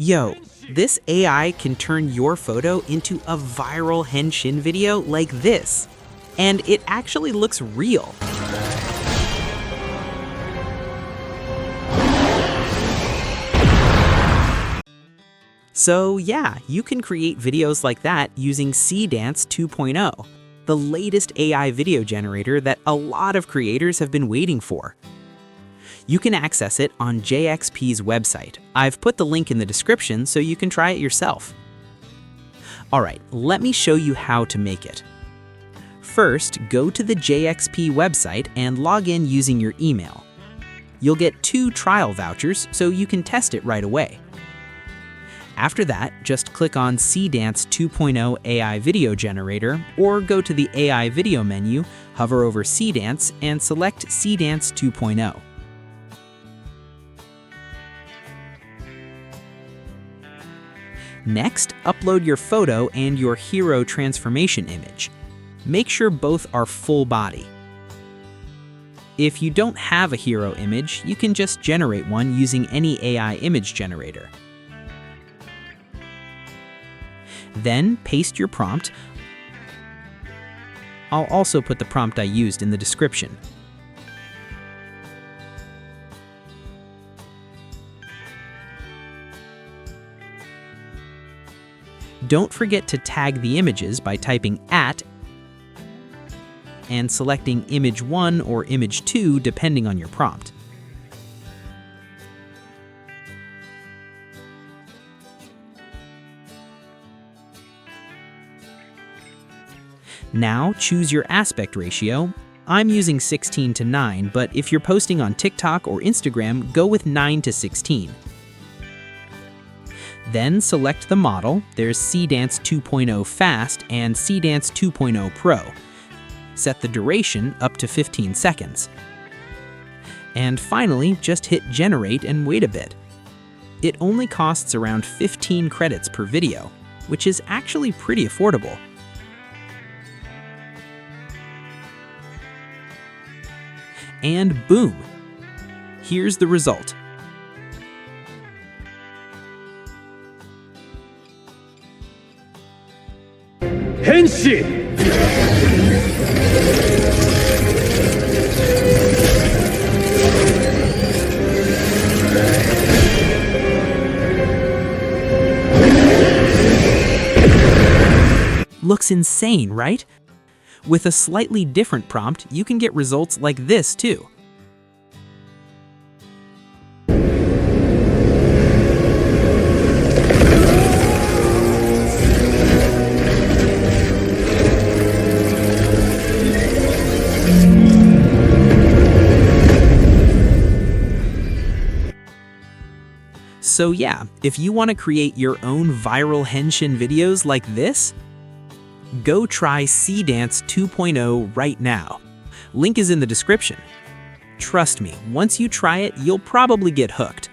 Yo, this AI can turn your photo into a viral Henshin video like this. And it actually looks real. So yeah, you can create videos like that using Seedance 2.0, the latest AI video generator that a lot of creators have been waiting for. You can access it on JXP's website. I've put the link in the description so you can try it yourself. Alright, let me show you how to make it. First, go to the JXP website and log in using your email. You'll get 2 trial vouchers so you can test it right away. After that, just click on Seedance 2.0 AI Video Generator or go to the AI Video menu, hover over Seedance, and select Seedance 2.0. Next, upload your photo and your hero transformation image. Make sure both are full body. If you don't have a hero image, you can just generate one using any AI image generator. Then paste your prompt. I'll also put the prompt I used in the description. Don't forget to tag the images by typing @ and selecting image 1 or image 2 depending on your prompt. Now choose your aspect ratio. I'm using 16:9, but if you're posting on TikTok or Instagram, go with 9:16. Then select the model. There's Seedance 2.0 Fast and Seedance 2.0 Pro. Set the duration up to 15 seconds. And finally, just hit generate and wait a bit. It only costs around 15 credits per video, which is actually pretty affordable. And boom! Here's the result. Henshin! Looks insane, right? With a slightly different prompt, you can get results like this too. So yeah, if you want to create your own viral Henshin videos like this, go try Seedance 2.0 right now. Link is in the description. Trust me, once you try it, you'll probably get hooked.